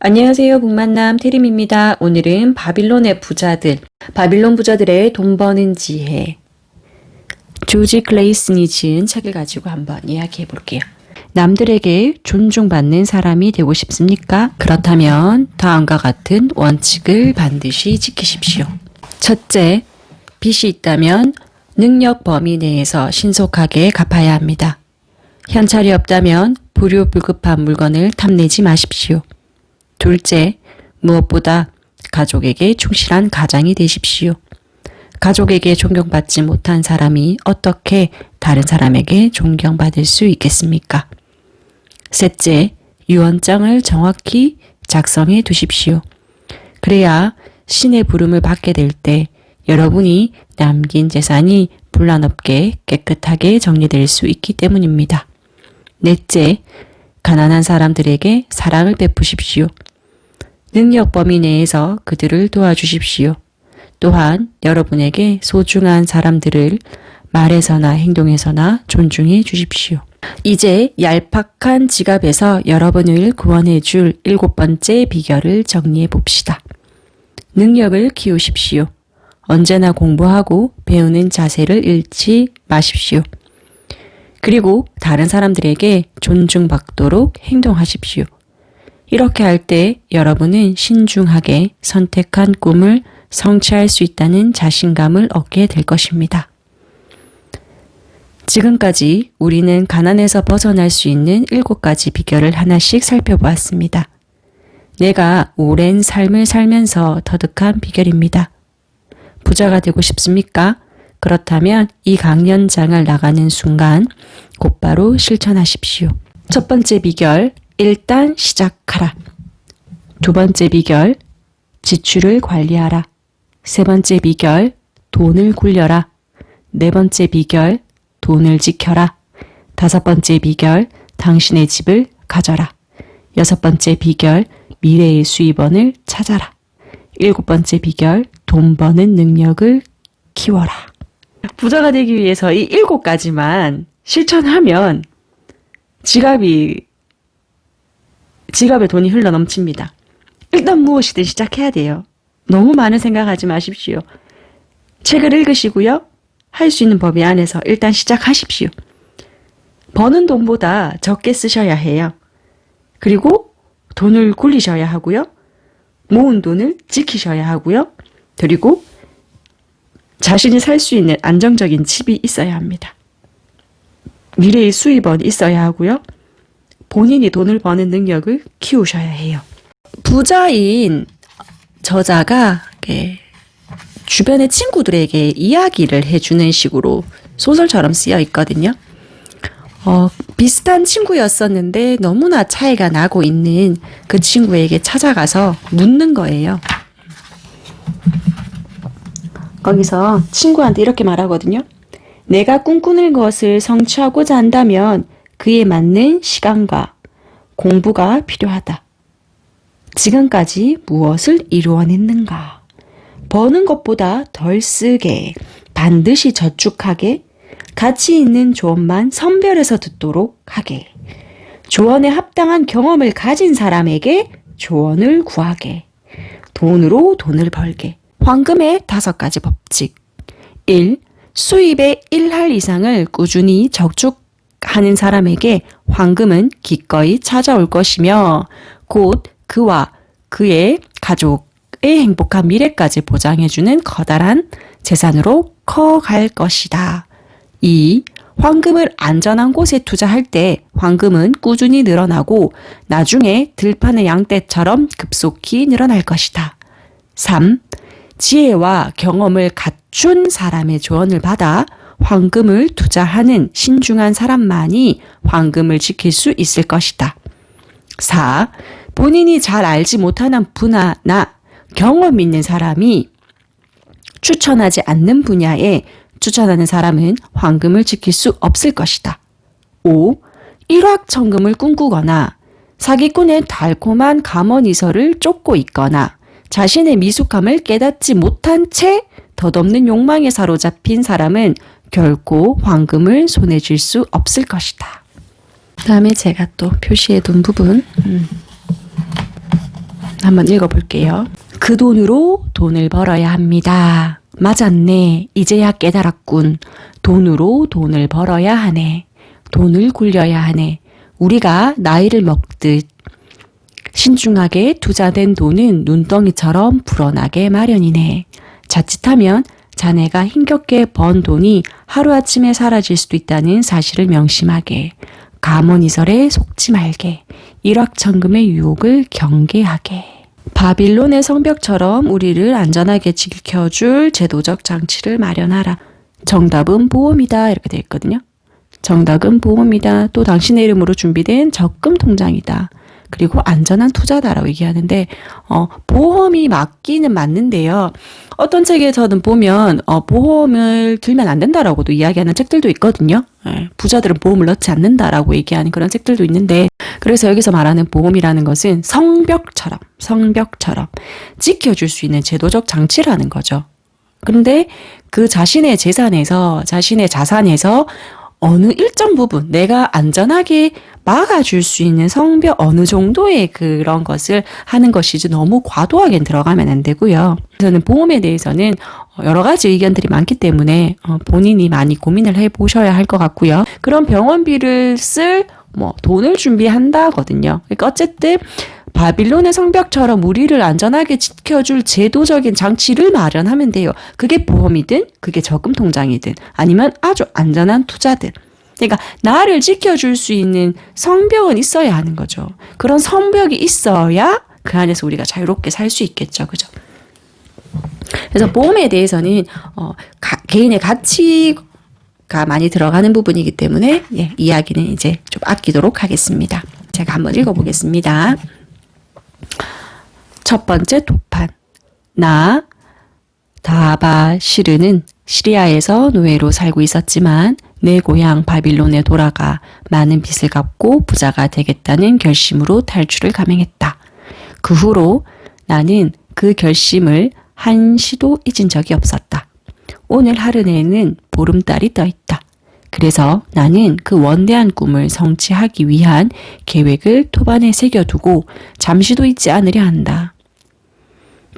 안녕하세요. 북만남 태림입니다. 오늘은 바빌론의 부자들, 바빌론 부자들의 돈 버는 지혜, 조지 클레이슨이 지은 책을 가지고 한번 이야기해 볼게요. 남들에게 존중받는 사람이 되고 싶습니까? 그렇다면 다음과 같은 원칙을 반드시 지키십시오. 첫째, 빚이 있다면 능력 범위 내에서 신속하게 갚아야 합니다. 현찰이 없다면 불효불급한 물건을 탐내지 마십시오. 둘째, 무엇보다 가족에게 충실한 가장이 되십시오. 가족에게 존경받지 못한 사람이 어떻게 다른 사람에게 존경받을 수 있겠습니까? 셋째, 유언장을 정확히 작성해 두십시오. 그래야 신의 부름을 받게 될 때 여러분이 남긴 재산이 분란 없게 깨끗하게 정리될 수 있기 때문입니다. 넷째, 가난한 사람들에게 사랑을 베푸십시오. 능력 범위 내에서 그들을 도와주십시오. 또한 여러분에게 소중한 사람들을 말에서나 행동에서나 존중해 주십시오. 이제 얄팍한 지갑에서 여러분을 구원해 줄 7번째 비결을 정리해 봅시다. 능력을 키우십시오. 언제나 공부하고 배우는 자세를 잃지 마십시오. 그리고 다른 사람들에게 존중받도록 행동하십시오. 이렇게 할 때 여러분은 신중하게 선택한 꿈을 성취할 수 있다는 자신감을 얻게 될 것입니다. 지금까지 우리는 가난에서 벗어날 수 있는 7가지 비결을 하나씩 살펴보았습니다. 내가 오랜 삶을 살면서 터득한 비결입니다. 부자가 되고 싶습니까? 그렇다면 이 강연장을 나가는 순간 곧바로 실천하십시오. 첫 번째 비결, 일단 시작하라. 두 번째 비결, 지출을 관리하라. 세 번째 비결, 돈을 굴려라. 네 번째 비결, 돈을 지켜라. 다섯 번째 비결, 당신의 집을 가져라. 여섯 번째 비결, 미래의 수입원을 찾아라. 일곱 번째 비결, 돈 버는 능력을 키워라. 부자가 되기 위해서 이 7가지만 실천하면 지갑에 돈이 흘러 넘칩니다. 일단 무엇이든 시작해야 돼요. 너무 많은 생각하지 마십시오. 책을 읽으시고요. 할 수 있는 범위 안에서 일단 시작하십시오. 버는 돈보다 적게 쓰셔야 해요. 그리고 돈을 굴리셔야 하고요. 모은 돈을 지키셔야 하고요. 그리고 자신이 살 수 있는 안정적인 집이 있어야 합니다. 미래의 수입원이 있어야 하고요. 본인이 돈을 버는 능력을 키우셔야 해요. 부자인 저자가 주변의 친구들에게 이야기를 해주는 식으로 소설처럼 쓰여 있거든요. 비슷한 친구였었는데 너무나 차이가 나고 있는 그 친구에게 찾아가서 묻는 거예요. 거기서 친구한테 이렇게 말하거든요. 내가 꿈꾸는 것을 성취하고자 한다면 그에 맞는 시간과 공부가 필요하다. 지금까지 무엇을 이루어냈는가? 버는 것보다 덜 쓰게, 반드시 저축하게, 가치 있는 조언만 선별해서 듣도록 하게, 조언에 합당한 경험을 가진 사람에게 조언을 구하게, 돈으로 돈을 벌게. 황금의 5가지 법칙. 1. 수입의 1할 이상을 꾸준히 저축하는 사람에게 황금은 기꺼이 찾아올 것이며 곧 그와 그의 가족의 행복한 미래까지 보장해주는 커다란 재산으로 커갈 것이다. 2. 황금을 안전한 곳에 투자할 때 황금은 꾸준히 늘어나고 나중에 들판의 양떼처럼 급속히 늘어날 것이다. 3. 지혜와 경험을 갖춘 사람의 조언을 받아 황금을 투자하는 신중한 사람만이 황금을 지킬 수 있을 것이다. 4. 본인이 잘 알지 못하는 분야나 경험 있는 사람이 추천하지 않는 분야에 추천하는 사람은 황금을 지킬 수 없을 것이다. 5. 일확천금을 꿈꾸거나 사기꾼의 달콤한 감언이설을 쫓고 있거나 자신의 미숙함을 깨닫지 못한 채 덧없는 욕망에 사로잡힌 사람은 결코 황금을 손에 쥘 수 없을 것이다. 다음에 제가 또 표시해 둔 부분 한번 읽어볼게요. 그 돈으로 돈을 벌어야 합니다. 맞았네. 이제야 깨달았군. 돈으로 돈을 벌어야 하네. 돈을 굴려야 하네. 우리가 나이를 먹듯 신중하게 투자된 돈은 눈덩이처럼 불어나게 마련이네. 자칫하면 자네가 힘겹게 번 돈이 하루아침에 사라질 수도 있다는 사실을 명심하게. 가문이설에 속지 말게. 일확천금의 유혹을 경계하게. 바빌론의 성벽처럼 우리를 안전하게 지켜줄 제도적 장치를 마련하라. 정답은 보험이다. 이렇게 되어 있거든요. 정답은 보험이다. 또 당신의 이름으로 준비된 적금 통장이다. 그리고 안전한 투자다라고 얘기하는데 보험이 맞기는 맞는데요. 어떤 책에서는 보면 보험을 들면 안 된다라고도 이야기하는 책들도 있거든요. 부자들은 보험을 넣지 않는다라고 얘기하는 그런 책들도 있는데 그래서 여기서 말하는 보험이라는 것은 성벽처럼 지켜줄 수 있는 제도적 장치라는 거죠. 그런데 그 자신의 재산에서 자신의 자산에서 어느 일정 부분 내가 안전하게 막아줄 수 있는 성벽 어느 정도의 그런 것을 하는 것이지 너무 과도하게 들어가면 안 되고요. 그래서는 보험에 대해서는 여러 가지 의견들이 많기 때문에 본인이 많이 고민을 해보셔야 할 것 같고요. 그런 병원비를 쓸 돈을 준비한다거든요. 그러니까 어쨌든 바빌론의 성벽처럼 우리를 안전하게 지켜줄 제도적인 장치를 마련하면 돼요. 그게 보험이든 그게 저금 통장이든 아니면 아주 안전한 투자든. 그러니까 나를 지켜줄 수 있는 성벽은 있어야 하는 거죠. 그런 성벽이 있어야 그 안에서 우리가 자유롭게 살 수 있겠죠. 그죠? 그래서 보험에 대해서는 개인의 가치가 많이 들어가는 부분이기 때문에 이야기는 이제 좀 아끼도록 하겠습니다. 제가 한번 읽어보겠습니다. 첫 번째 도판. 나 다바시르는 시리아에서 노예로 살고 있었지만 내 고향 바빌론에 돌아가 많은 빚을 갚고 부자가 되겠다는 결심으로 탈출을 감행했다. 그 후로 나는 그 결심을 한시도 잊은 적이 없었다. 오늘 하루에는 보름달이 떠 있다. 그래서 나는 그 원대한 꿈을 성취하기 위한 계획을 토반에 새겨두고 잠시도 잊지 않으려 한다.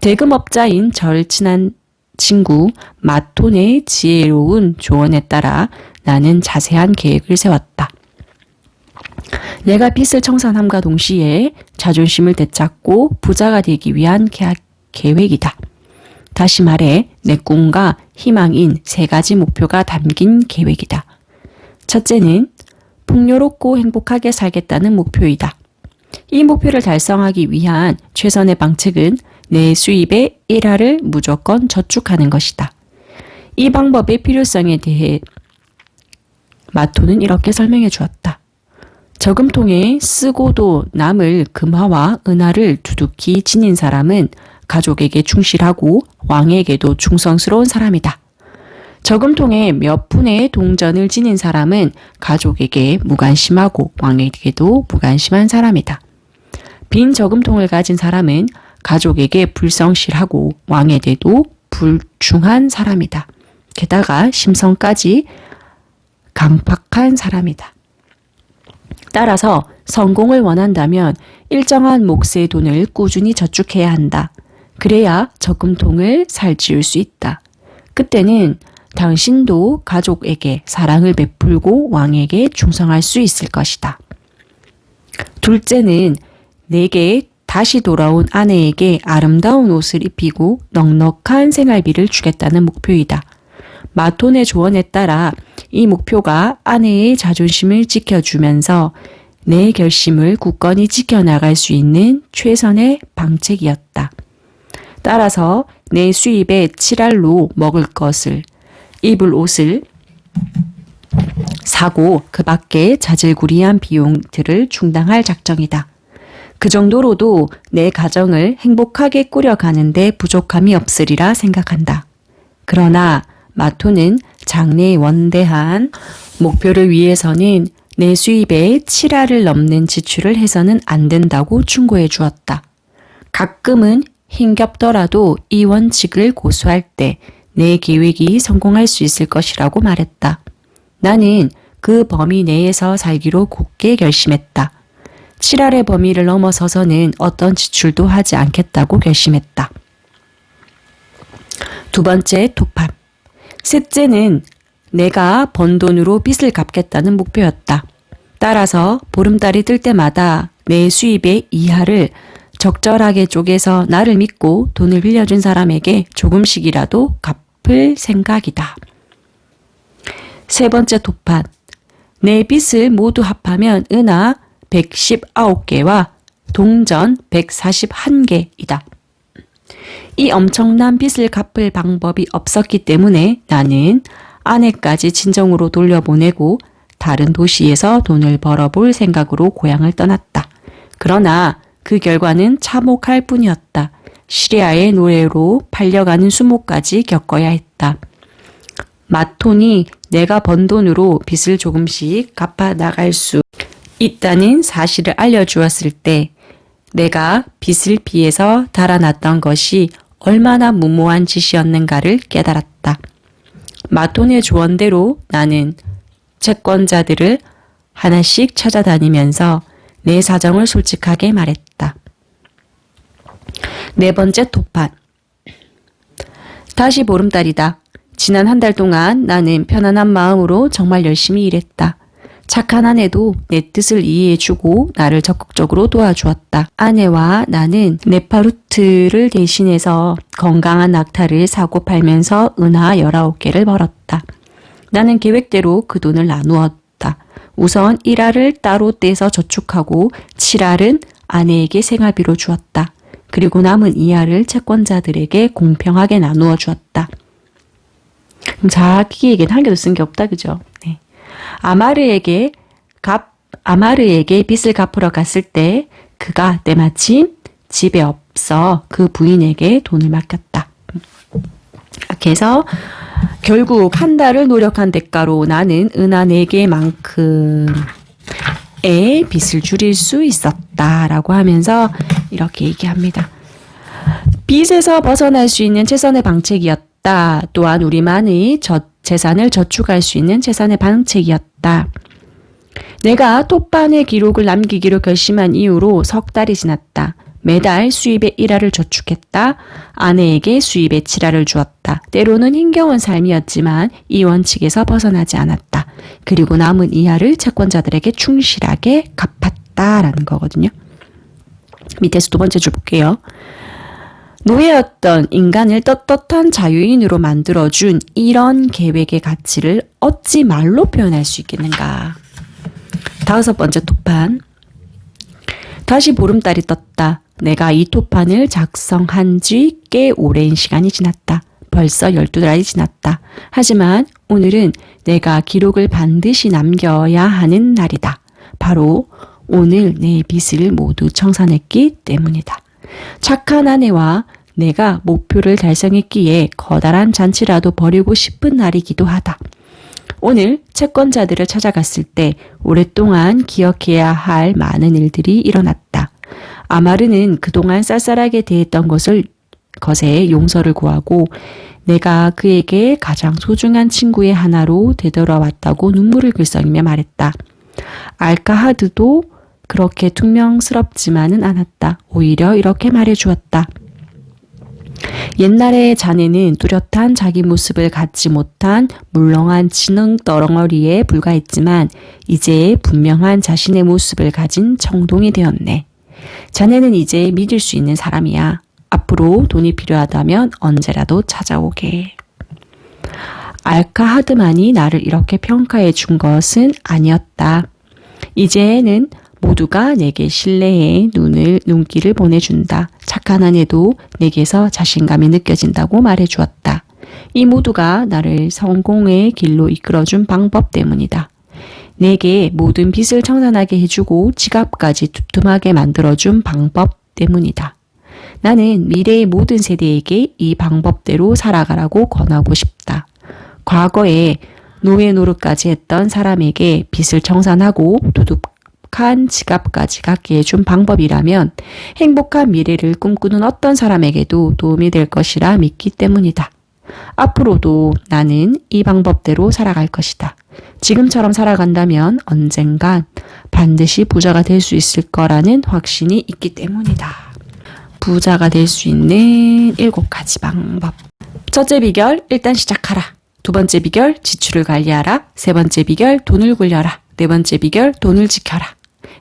대금업자인 절친한 친구 마톤의 지혜로운 조언에 따라 나는 자세한 계획을 세웠다. 내가 빚을 청산함과 동시에 자존심을 되찾고 부자가 되기 위한 계획이다. 다시 말해 내 꿈과 희망인 3가지 목표가 담긴 계획이다. 첫째는 풍요롭고 행복하게 살겠다는 목표이다. 이 목표를 달성하기 위한 최선의 방책은 내 수입의 1화를 무조건 저축하는 것이다. 이 방법의 필요성에 대해 마토는 이렇게 설명해 주었다. 저금통에 쓰고도 남을 금화와 은화를 두둑히 지닌 사람은 가족에게 충실하고 왕에게도 충성스러운 사람이다. 저금통에 몇 푼의 동전을 지닌 사람은 가족에게 무관심하고 왕에게도 무관심한 사람이다. 빈 저금통을 가진 사람은 가족에게 불성실하고 왕에게도 불충한 사람이다. 게다가 심성까지 강팍한 사람이다. 따라서 성공을 원한다면 일정한 몫의 돈을 꾸준히 저축해야 한다. 그래야 저금통을 살찌울 수 있다. 그때는 당신도 가족에게 사랑을 베풀고 왕에게 충성할 수 있을 것이다. 둘째는 내게 다시 돌아온 아내에게 아름다운 옷을 입히고 넉넉한 생활비를 주겠다는 목표이다. 마톤의 조언에 따라 이 목표가 아내의 자존심을 지켜주면서 내 결심을 굳건히 지켜나갈 수 있는 최선의 방책이었다. 따라서 내 수입의 7알로 먹을 것을, 입을 옷을 사고 그 밖에 자질구리한 비용들을 충당할 작정이다. 그 정도로도 내 가정을 행복하게 꾸려가는데 부족함이 없으리라 생각한다. 그러나 마토는 장래의 원대한 목표를 위해서는 내 수입의 7알을 넘는 지출을 해서는 안 된다고 충고해 주었다. 가끔은 힘겹더라도 이 원칙을 고수할 때 내 계획이 성공할 수 있을 것이라고 말했다. 나는 그 범위 내에서 살기로 굳게 결심했다. 7할의 범위를 넘어서서는 어떤 지출도 하지 않겠다고 결심했다. 두 번째, 도판. 셋째는 내가 번 돈으로 빚을 갚겠다는 목표였다. 따라서 보름달이 뜰 때마다 내 수입의 2할을 적절하게 쪼개서 나를 믿고 돈을 빌려준 사람에게 조금씩이라도 갚을 생각이다. 세 번째 도판. 내 빚을 모두 합하면 은하 119개와 동전 141개이다. 이 엄청난 빚을 갚을 방법이 없었기 때문에 나는 아내까지 친정으로 돌려보내고 다른 도시에서 돈을 벌어볼 생각으로 고향을 떠났다. 그러나 그 결과는 참혹할 뿐이었다. 시리아의 노예로 팔려가는 수모까지 겪어야 했다. 마톤이 내가 번 돈으로 빚을 조금씩 갚아 나갈 수 있다는 사실을 알려주었을 때 내가 빚을 피해서 달아났던 것이 얼마나 무모한 짓이었는가를 깨달았다. 마톤의 조언대로 나는 채권자들을 하나씩 찾아다니면서 내 사정을 솔직하게 말했다. 네 번째 도판. 다시 보름달이다. 지난 한 달 동안 나는 편안한 마음으로 정말 열심히 일했다. 착한 아내도 내 뜻을 이해해주고 나를 적극적으로 도와주었다. 아내와 나는 네파루트를 대신해서 건강한 낙타를 사고 팔면서 은하 19개를 벌었다. 나는 계획대로 그 돈을 나누었다. 우선 1할을 따로 떼서 저축하고 7할은 아내에게 생활비로 주었다. 그리고 남은 2할을 채권자들에게 공평하게 나누어 주었다. 그럼 자기에겐 한 개도 쓴 게 없다, 그죠? 네. 아마르에게 빚을 갚으러 갔을 때 그가 때마침 집에 없어 그 부인에게 돈을 맡겼다. 이렇게 해서 결국 한 달을 노력한 대가로 나는 은하 4개만큼의 빚을 줄일 수 있었다라고 하면서 이렇게 얘기합니다. 빚에서 벗어날 수 있는 최선의 방책이었다. 또한 우리만의 재산을 저축할 수 있는 최선의 방책이었다. 내가 톱반의 기록을 남기기로 결심한 이후로 석 달이 지났다. 매달 수입의 1할을 저축했다. 아내에게 수입의 7할을 주었다. 때로는 힘겨운 삶이었지만 이 원칙에서 벗어나지 않았다. 그리고 남은 2할을 채권자들에게 충실하게 갚았다라는 거거든요. 밑에서 두 번째 줄 볼게요. 노예였던 인간을 떳떳한 자유인으로 만들어준 이런 계획의 가치를 어찌 말로 표현할 수 있겠는가. 다섯 번째 토판. 다시 보름달이 떴다. 내가 이 토판을 작성한 지 꽤 오랜 시간이 지났다. 벌써 12달이 지났다. 하지만 오늘은 내가 기록을 반드시 남겨야 하는 날이다. 바로 오늘 내 빚을 모두 청산했기 때문이다. 착한 아내와 내가 목표를 달성했기에 커다란 잔치라도 벌이고 싶은 날이기도 하다. 오늘 채권자들을 찾아갔을 때 오랫동안 기억해야 할 많은 일들이 일어났다. 아마르는 그동안 쌀쌀하게 대했던 것에 용서를 구하고 내가 그에게 가장 소중한 친구의 하나로 되돌아왔다고 눈물을 글썽이며 말했다. 알카하드도 그렇게 퉁명스럽지만은 않았다. 오히려 이렇게 말해주었다. 옛날에 자네는 뚜렷한 자기 모습을 갖지 못한 물렁한 지능 덩어리에 불과했지만 이제 분명한 자신의 모습을 가진 청동이 되었네. 자네는 이제 믿을 수 있는 사람이야. 앞으로 돈이 필요하다면 언제라도 찾아오게. 알카하드만이 나를 이렇게 평가해 준 것은 아니었다. 이제는 모두가 내게 신뢰의 눈길을 보내준다. 착한 아내도 내게서 자신감이 느껴진다고 말해주었다. 이 모두가 나를 성공의 길로 이끌어준 방법 때문이다. 내게 모든 빚을 청산하게 해주고 지갑까지 두툼하게 만들어준 방법 때문이다. 나는 미래의 모든 세대에게 이 방법대로 살아가라고 권하고 싶다. 과거에 노예 노릇까지 했던 사람에게 빚을 청산하고 두둑한 지갑까지 갖게 해준 방법이라면 행복한 미래를 꿈꾸는 어떤 사람에게도 도움이 될 것이라 믿기 때문이다. 앞으로도 나는 이 방법대로 살아갈 것이다. 지금처럼 살아간다면 언젠간 반드시 부자가 될 수 있을 거라는 확신이 있기 때문이다. 부자가 될 수 있는 7가지 방법. 첫째 비결, 일단 시작하라. 두 번째 비결, 지출을 관리하라. 세 번째 비결, 돈을 굴려라. 네 번째 비결, 돈을 지켜라.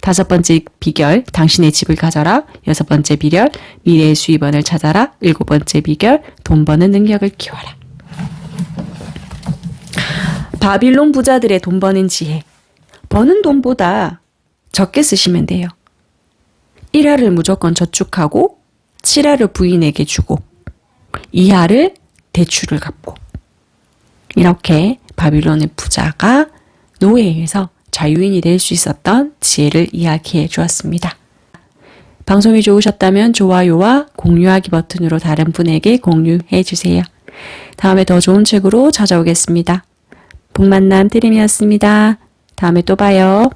다섯 번째 비결, 당신의 집을 가져라. 여섯 번째 비결, 미래의 수입원을 찾아라. 일곱 번째 비결, 돈 버는 능력을 키워라. 바빌론 부자들의 돈 버는 지혜. 버는 돈보다 적게 쓰시면 돼요. 1화를 무조건 저축하고 7화를 부인에게 주고 2화를 대출을 갚고, 이렇게 바빌론의 부자가 노예에서 자유인이 될 수 있었던 지혜를 이야기해 주었습니다. 방송이 좋으셨다면 좋아요와 공유하기 버튼으로 다른 분에게 공유해 주세요. 다음에 더 좋은 책으로 찾아오겠습니다. 복만남 트림이었습니다. 다음에 또 봐요.